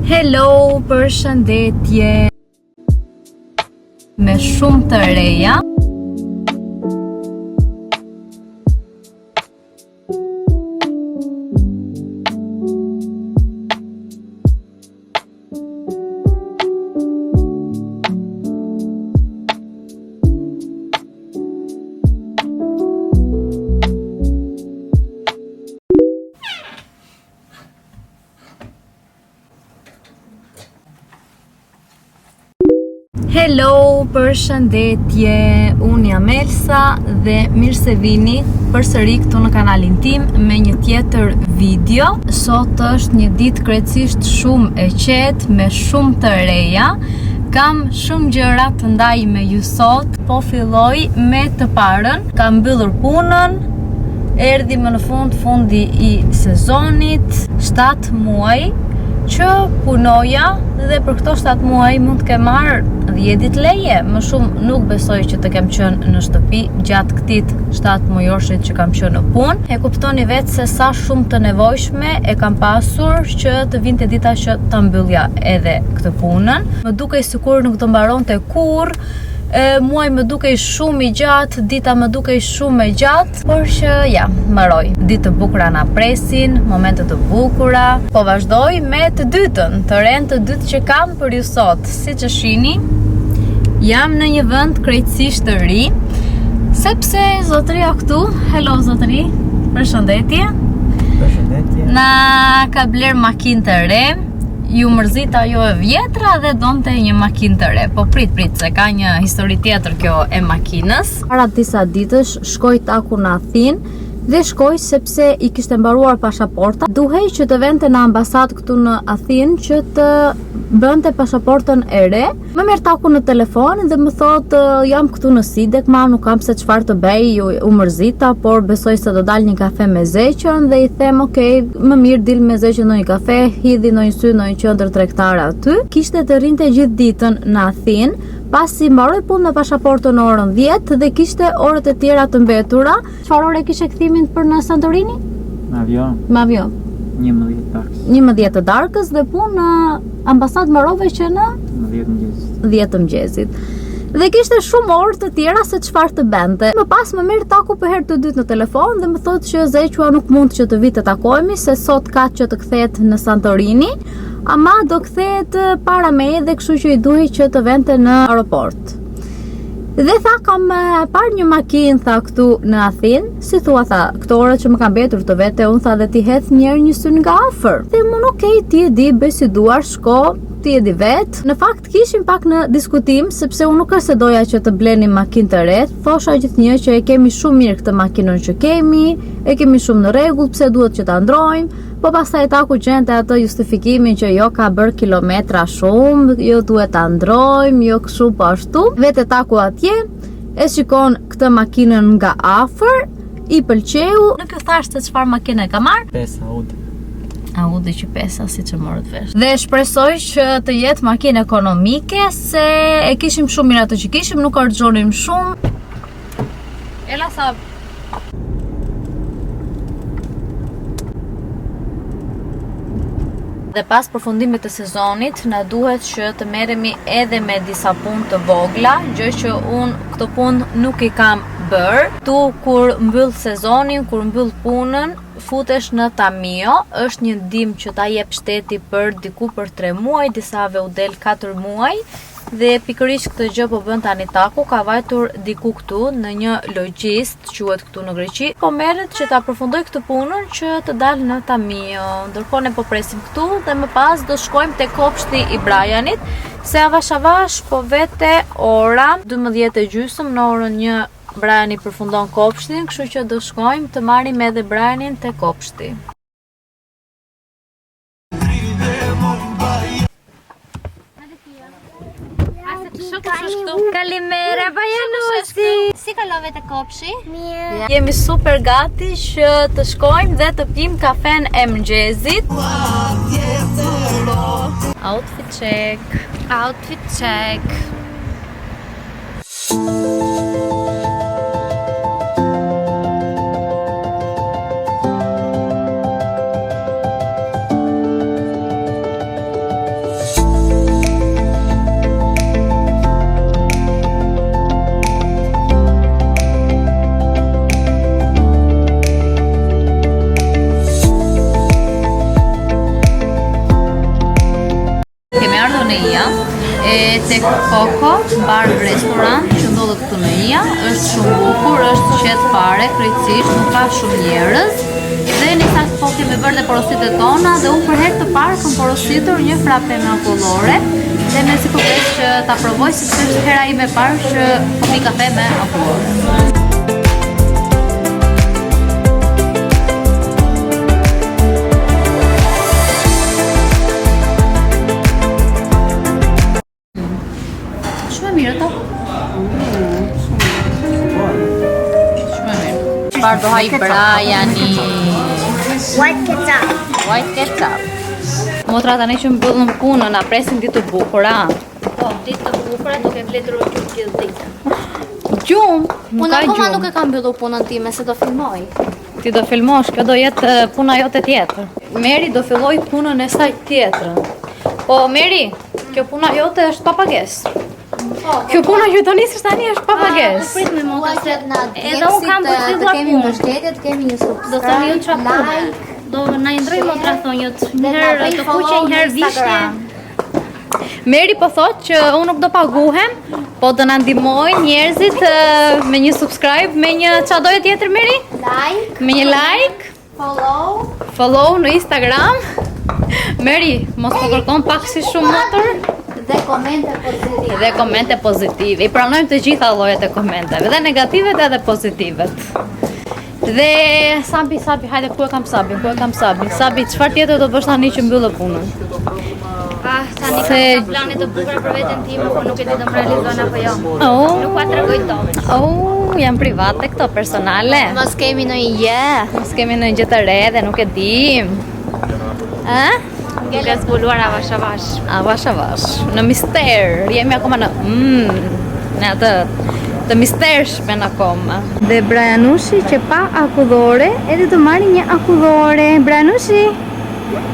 Hello, përshëndetje. Me shumë të reja. Hello, përshëndetje, unë jam Elsa dhe mirë se vini përsëri këtu në kanalin tim me një tjetër video. Sot është një ditë krejtësisht shumë e qetë, me shumë të reja. Kam shumë gjëra të ndaj me ju sot, po filloj me të parën. Kam mbyllur punën, erdhi më në fundi i sezonit, 7 muaj që punoja dhe për këto 7 muaj mund të kem marrë 10 leje. Më shumë nuk besoj që të kem qenë në shtëpi gjatë këtij 7 muajorshit që kam qenë në punë. E kuptoni vetë se sa shumë të nevojshme e kam pasur që të vinte dita që ta mbyllja edhe këtë punën. Më dukej sikur nuk do mbaronte kurrë. Muaj më dukej shumë i gjatë, dita më dukej shumë e gjatë, por që ja, mbaroj. Ditë të bukura na presin, momente të bukura. Po vazhdoj me të dytën, të rend të dytë që kam për ju sot. Siç e shihni, jam në një vend krejtësisht të ri, sepse zotëria këtu, hello zotëri, përshëndetje. Përshëndetje. Na ka bler makinë të re. Ju mërzit ajo e vjetra dhe donte një makinë të re. Po prit, se ka një histori tjetër kjo e makinës. Para disa ditësh shkoj taku në Athinë dhe shkoj sepse i kishte mbaruar pasaporta. Duhej që të vente në ambasadë këtu në Athinë që të bënte pasaportën e re. Më merr taku në telefon dhe më thot jam këtu në Sidek, ma nuk kam se çfarë të bëj, u mërzita, por besoj se do dal një kafe me zeqën dhe i them okej, më mirë dil me zeqën në një kafe, hidhi në një sy në një qendër tregtare aty. Kishte të rinte gjithë ditën në Athinë. Pasi mbaroi punë me pasaportën në orën 10 dhe kishte orët e tjera të mbetura. Çfarë ore kishte kthimin për në Santorini? Me avion. Me avion. 11 darkës. 11 të darkës dhe punë në ambasadë mbarove që në 10 mëngjesit. 10 të mëngjesit. Dhe kishte shumë orë të tjera se çfarë të bente. Më pas më merr taku për herë të dytë në telefon dhe më thotë që zequa nuk mund që të vi të takohemi se sot ka që të kthehet në Santorini, ama do kthehet para me dhe kështu që i duhej që të vente në aeroport. Dhe tha kam parë një makinë tha këtu në Athinë, si thua tha, këto orë që më kam mbetur të vete, unë tha dhe ti hedh një syn nga afër. Dhe unë okej, ti e di, bëj si duar, shko, ti e di vet. Në fakt kishim pak në diskutim sepse unë nuk është se doja që të blenim makinë të re, thosha gjithnjë që e kemi shumë mirë këtë makinën që kemi, e kemi shumë në rregull, pse duhet që ta ndrojmë. Po pastaj taku gjente atë justifikimin që jo ka bër kilometra shumë, jo duhet ta ndrojmë, jo kështu po ashtu. Vete taku atje, e shikon këtë makinën nga afër, i pëlqeu. Nuk e thash se çfarë makine ka marr? 5 Audi. Audi Q5, siç e morët vesh. Dhe shpresoj që të jetë makinë ekonomike, se e kishim shumë mirë atë që kishim, nuk harxhonim shumë. Ela sa Dhe pas përfundimit të sezonit, na duhet që të merremi edhe me disa punë të vogla, gjë që unë këto punë nuk i kam bërë. Tu kur mbyll sezonin, kur mbyll punën, futesh në Tamio, është një ndihmë që ta jep shteti për diku për 3 muaj, disave u del 4 muaj. Dhe pikërisht këtë gjë po bën tani taku, ka vajtur diku këtu në një logjist, quhet këtu në Greqi. Po merret që ta përfundoj këtë punën që të dalë në Tamio. Ndërkohë ne po presim këtu dhe më pas do shkojmë te kopshti i Brianit, se avash po vete ora 12:30 në orën 1 Briani përfundon kopshtin, kështu që do shkojmë të marrim edhe Brianin te kopshti. Kalimera, Bajanusi! Si kalove te kopshi? Mirë. Jemi super gati që të shkojmë dhe të pim kafen e mëngjesit. Outfit check. Outfit check. në Ija, tek Koko, bar restorant që ndodhet këtu në Ija, është shumë bukur, është qetë fare, krejtësisht, nuk ka shumë njerëz. Dhe në sakt po kemi bërë dhe porositet tona dhe unë për herë të parë kam porositur një frape me akullore dhe me si përveç që ta provoj sepse është hera ime e parë që po pi kafe me akullore. Çfarë do haj Brajani? White ketchup. Motra tani që mbyllëm punën, na presin ditë të bukura. Po, ditë të bukura duke mbledhur gjumë gjithë ditën. Gjumë? Unë akoma nuk e kam mbyllur punën time, se do filmoj. Ti do filmosh, kjo do jetë puna jote tjetër. Meri do filloj punën e saj tjetër. Po, Meri, kjo puna jote është pa pagesë. Kjo puna që do nisësh tani është pa pagesë. Prit me motra se Edhe unë kam për të kemi mbështetjet, kemi një subscribe, do të më çfarë like, do na i ndroj motra thonjët. Njëherë të kuqe, njëherë vishje. Meri po thotë që unë nuk do paguhem, po do na ndihmojnë njerëzit me një subscribe, me një çfarë doje tjetër Meri? like, Me një like, follow në Instagram. Meri, mos po kërkon pak si shumë motor. dhe komente pozitive. Dhe komente pozitive. I pranojmë të gjitha llojet e komenteve, dhe negativet edhe pozitivet. Dhe Sabi, hajde ku e kam Sabin? Sabi, çfarë tjetër do bësh tani që mbyllë punën? Tani kam plane të bukura për veten time, por nuk e di të më realizojnë apo jo. Nuk pa tregoj dot. Janë private këto, personale. Mos kemi ndonjë gjë. Mos kemi ndonjë gjë të re dhe nuk e dim. Duke zbuluar avash. Avash. Në mister. Jemi akoma në atë të mistershmen akoma. Dhe Brajanushi që pa akullore, edhe të marri një akullore. Brajanushi,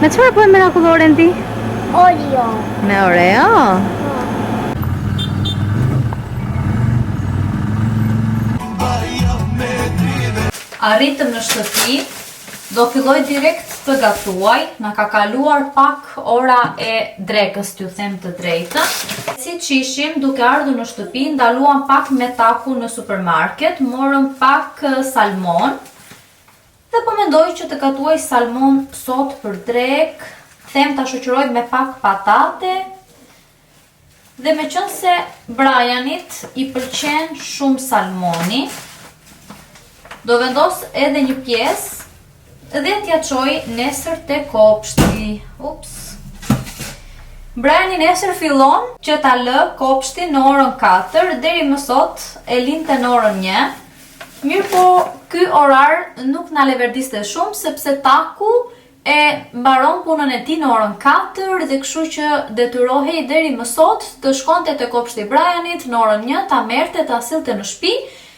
me çfarë po e merr akulloren ti? Oreo. Me Oreo? Arritëm në shtëpi, do filloj direkt të gatuaj, na ka kaluar pak ora e drekës, t'ju them të drejtën. Si qishim, duke ardhur në shtëpi, ndaluam pak me taku në supermarket, morëm pak salmon, dhe po mendoj që të gatuaj salmon sot për drek, them ta shoqëroj me pak patate, dhe me qënë se Brajanit i pëlqen shumë salmoni, do vendos edhe një pjesë dhe t'ja çoj nesër te kopshti. Brajani nesër fillon që ta lë kopshtin në orën 4 deri më sot e linte në orën 1. Mirë po, ky orar nuk na leverdiste shumë sepse taku e mbaron punën e tij në orën 4 dhe kështu që detyrohej deri më sot të shkonte te kopshti i Brajanit në orën 1, ta merrte ta sillte në shtëpi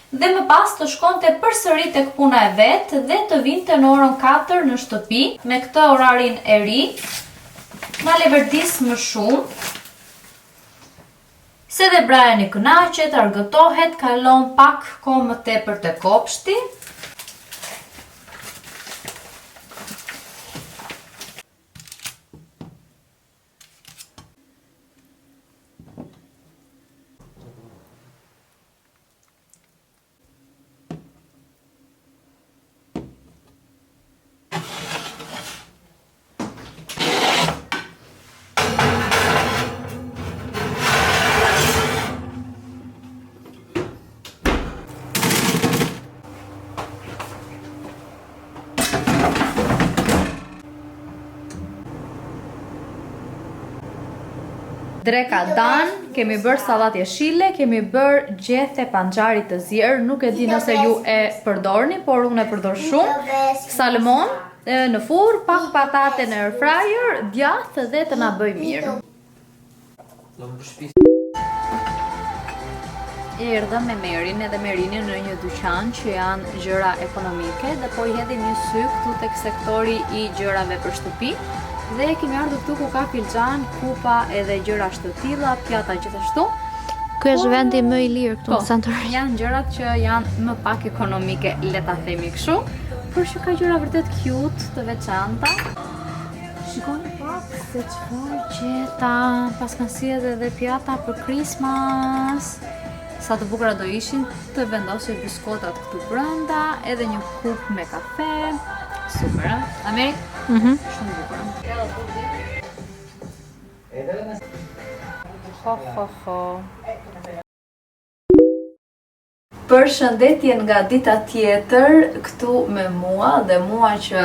dhe më pas të shkonte përsëri tek puna e vet dhe të vinte në orën 4 në shtëpi. Me këtë orarin e ri, na leverdis më shumë. Se dhe Brajani kënaqet, argëtohet, kalon pak kohë më tepër te kopshti. Dreka dan, kemi bërë sallat jeshile, kemi bërë gjethe panxari të zier, nuk e di nëse ju e përdorni, por unë e përdor shumë. Salmon në furrë, pak patate në air fryer, djathë dhe të na bëj mirë. Erdhëm me Merin edhe Merinin në një dyqan që janë gjëra ekonomike dhe po i hedhim një sy këtu tek sektori i gjërave për shtëpi. Dhe kemi ardhur këtu ku ka filxhan, kupa edhe gjëra shtëtilla, pjata gjithashtu. Ky është vendi më i lirë këtu në Santorini. Janë gjërat që janë më pak ekonomike, le ta themi kështu, por që ka gjëra vërtet cute, të veçanta. Shikoni pak se çfarë gjeta. Pas kanë sjellë edhe pjata për Christmas. Sa të bukura do ishin të vendosje biskotat këtu brenda, edhe një kup me kafe. Super, a? Ameri? Shumë bukura. Ho. Përshëndetje nga dita tjetër këtu me mua dhe mua që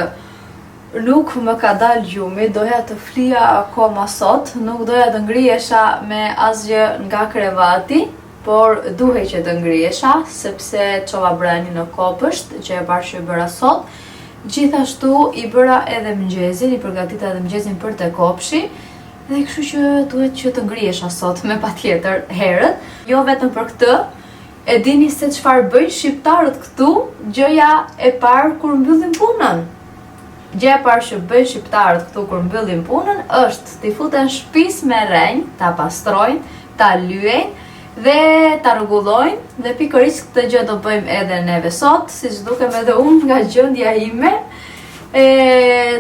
nuk më ka dalë gjumi, doja të flija akoma sot, nuk doja të ngrihesha me asgjë nga krevati, por duhej që të ngrihesha sepse çova brani në kopësht që e parë që bëra sot. Gjithashtu i bëra edhe mëngjesin, i përgatita edhe mëngjesin për te kopshi. Dhe kështu që duhet që të ngrihesha sot me patjetër herët. Jo vetëm për këtë, e dini se çfarë bëjnë shqiptarët këtu, gjëja e parë kur mbyllin punën. Gjëja e parë që bëjnë shqiptarët këtu kur mbyllin punën është t'i futen shtëpis me rrenjë, ta pastrojnë, ta lyejnë dhe ta rregullojnë dhe pikërisht këtë gjë do bëjmë edhe neve sot, siç dukem edhe unë nga gjendja ime.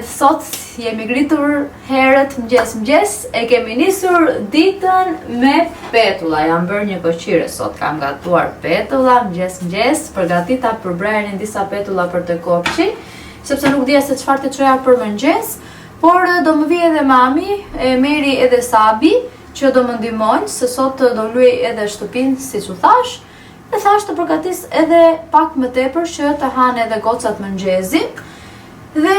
Sot jemi ngritur herët mëngjes, e kemi nisur ditën me petulla. Jam bërë një koqire sot, kam gatuar petulla, mëngjes, përgatita për brerjen disa petulla për të kopshi, sepse nuk dija se çfarë të çoja për mëngjes, por do më vi edhe mami, e Meri edhe Sabi, që do më ndihmojnë, se sot do luaj edhe shtëpinë, siç u thash, dhe thash të përgatis edhe pak më tepër që të hanë edhe gocat mëngjesi. Dhe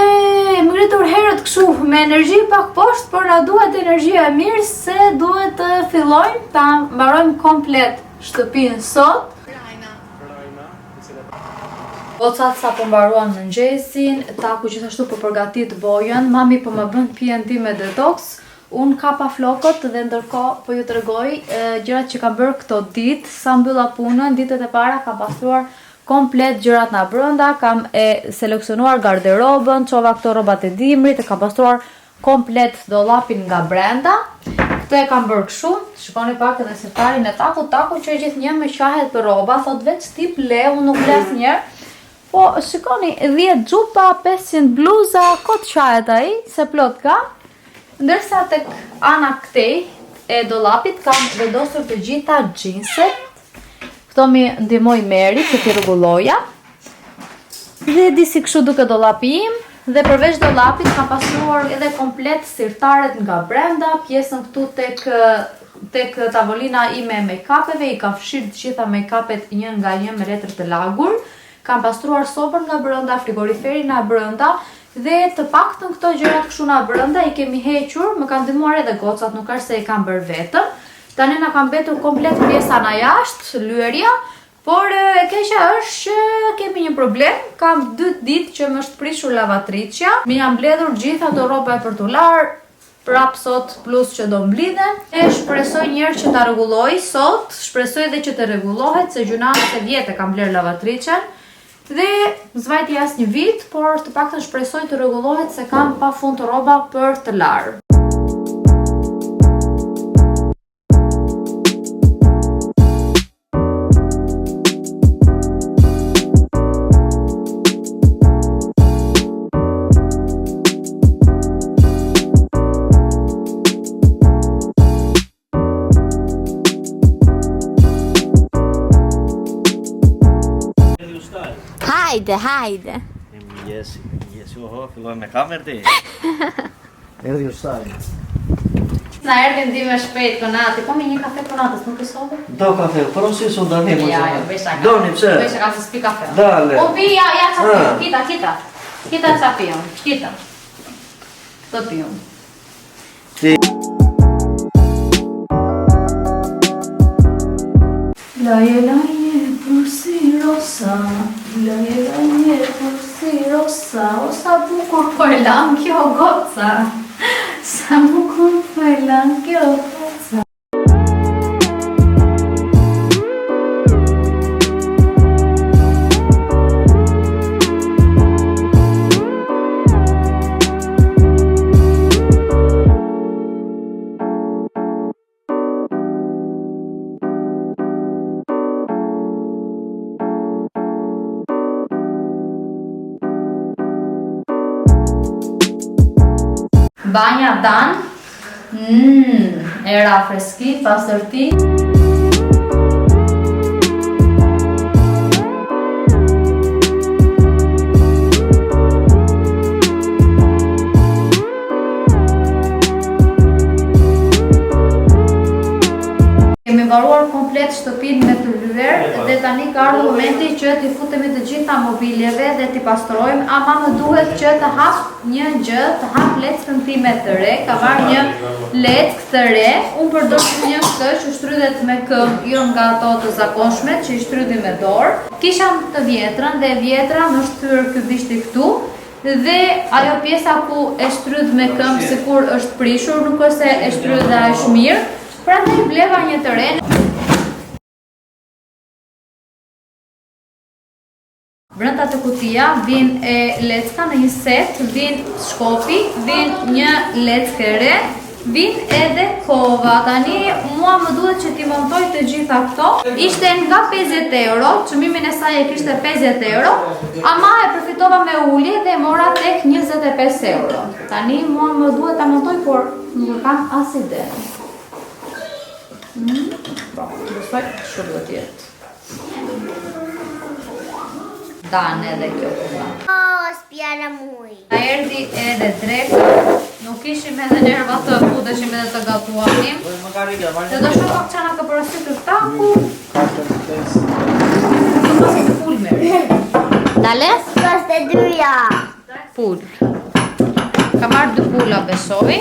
më ngritur herët kështu me energji pak poshtë, por na duhet energjia e mirë se duhet të fillojmë ta mbarojmë komplet shtëpinë sot. Gocat sa po mbaruan mëngjesin, taku gjithashtu po përgatit bojën, mami po më bën pijen time detox. Unë kapa flokët dhe ndërkohë po ju tregoj gjërat që kam bërë këto ditë, sa mbylla punën, ditët e para kam pastruar komplet gjërat nga brenda, kam seleksionuar garderobën, çova këto rrobat e dimrit, e kam pastruar komplet dollapin nga brenda. Këtë e kam bërë kështu, shikoni pak edhe setarin e taku që gjithnjë me qahet për rroba, thot veç tip le, unë nuk le asnjëherë. Po shikoni, 10 xhupa, 500 bluza, kot qahet ai, se plot ka. Ndërsa tek ana këtej e dollapit kam vendosur të gjitha xhinset. Këto mi ndihmoi Meri që t'i rregulloja. Dhe disi kështu duke dollapi im, dhe përveç dollapit kam pastruar edhe komplet sirtaret nga brenda, pjesën këtu tek tavolina ime e make-upeve, i kam fshirë të gjitha make-upet një nga një me letër të lagur. Kam pastruar sopën nga brenda, frigoriferin nga brenda, dhe të paktën këto gjërat kështu nga brenda i kemi hequr, më kanë ndihmuar edhe gocat, nuk është se i kam bërë vetëm. Tani na kam mbetur komplet pjesa nga jashtë, lyerja, por e keqja është që kemi një problem. Kam 2 ditë që më është prishur lavatriçja. Mi jam mbledhur gjitha ato rroba për t'u larë, prap sot plus që do mblidhen. E shpresoj njëherë që ta rregulloj sot, shpresoj edhe që të rregullohet, se gjuna se vjetë kam bler lavatriçen. Dhe zvajti as një vit, por të paktën shpresoj të rregullohet se kam pafund rroba për të larë. Hajde. Yes, oho, filloj me kamerë ti. Erdhi ustaj. Na erdhi ndihmë shpejt Konati, po me një kafe Konatës, nuk e sobe? Do kafe, por unë si son dani mos. Ja, besha. Doni pse? Besha ka se spi kafe. Dale. Po pi ja çapi, kita. Kita çapi, kita. Do pium. Ti. Laje, por si rosa, laje, por si rosa, o sa bukur po e lan kjo goca, sa bukur po e lan kjo goca. Banja Dan, Era freski, pastërti. Kemi mbaruar komplet shtëpinë me të lyer dhe tani ka ardhur momenti që t'i futemi të gjitha mobiljeve dhe t'i pastrojmë, ama më duhet që të hap një gjë, të hap leckën time të re, ka marrë një leckë të re, unë përdor një këtë që shtrydhet me këmbë, jo nga ato të zakonshme që i shtrydhi me dorë. Kisha të vjetrën dhe vjetra më shtyr ky bishti këtu. Dhe ajo pjesa ku e shtrydh me këmbë sikur është prishur, nuk është se e shtrydh dhe është mirë. Prandaj bleva një të re. Brenda të kutia vin e lecka në një set, vin shkopi, vin një leckë e re, vin edhe kova. Tani mua më duhet që t'i montoj të gjitha këto. Ishte nga 50 euro, çmimin e saj e kishte 50 euro, ama e përfitova me ulje dhe mora tek 25 euro. Tani mua më duhet ta montoj, por nuk kam as ide. Besoj shumë do t'jetë. Dan edhe kjo puna. Spjala muj. Ta erdi edhe dreka, nuk ishim edhe nerva të futeshim edhe të gatuanim. Dhe do shumë pak qana ka përësitur taku. Në pasi të full meri. Dales? Paste dyja. Pull. Ka marrë 2 pulla besoj.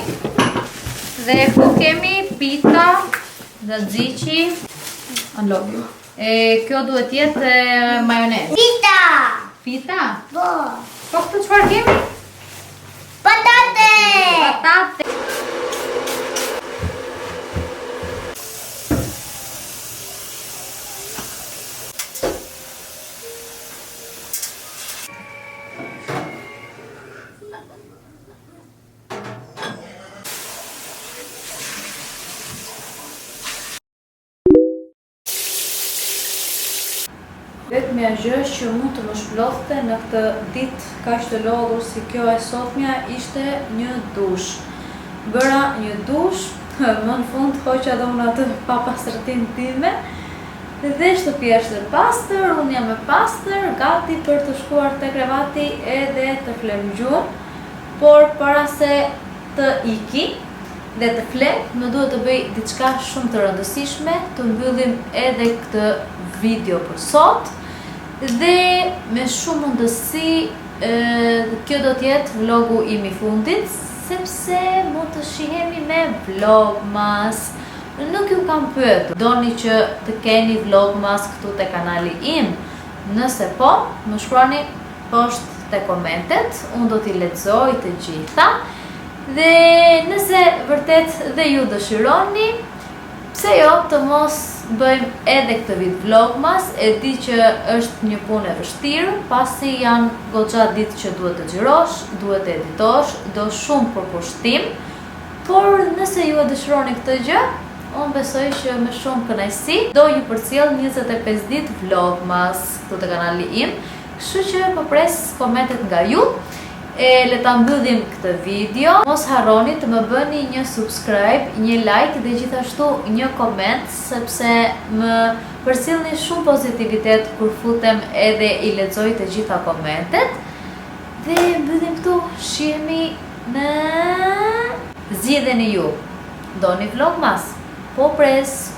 Dhe këtu kemi pita dhe ziqi. I love you. Kjo duhet jetë majonez. Pita. Pita? Po. Po këtu çfarë kemi? Patate. Patate. Vetëmja gjë që mund të më shplothte në këtë ditë kaq të lodhur si kjo e sotmja ishte një dush. Bëra një dush, më në fund hoqa dhe unë atë pa pastërtin time. Dhe shtëpia është e pastër, unë jam e pastër, gati për të shkuar te krevati edhe të flem gjuhën. Por para se të iki dhe të flem, më duhet të bëj diçka shumë të rëndësishme, të mbyllim edhe këtë video për sot. Dhe me shumë mundësi kjo do t'jetë vlogu im I fundit, sepse mund të shihemi me vlogmas. Nuk ju kam pyetur, doni që të keni vlogmas këtu te kanali im? Nëse po, më shkruani poshtë te komentet, unë do t'i lexoj të gjitha. Dhe nëse vërtet dhe ju dëshironi, pse jo të mos bëjmë edhe këtë vit vlogmas, e di që është një punë e vështirë, pasi janë goxha ditë që duhet të xhirosh, duhet të editosh, do shumë përkushtim, por nëse ju e dëshironi këtë gjë, unë besoj që me shumë kënaqësi do ju përcjell 25 ditë vlogmas këtu te kanali im, kështu që po pres komentet nga ju. Le ta mbyllim këtë video. Mos harroni të më bëni një subscribe, një like dhe gjithashtu një koment, sepse më përcjellni shumë pozitivitet kur futem edhe I lexoj të gjitha komentet. Dhe mbyllim këtu, shihemi në zgjidheni ju. Doni vlogmas? Po pres.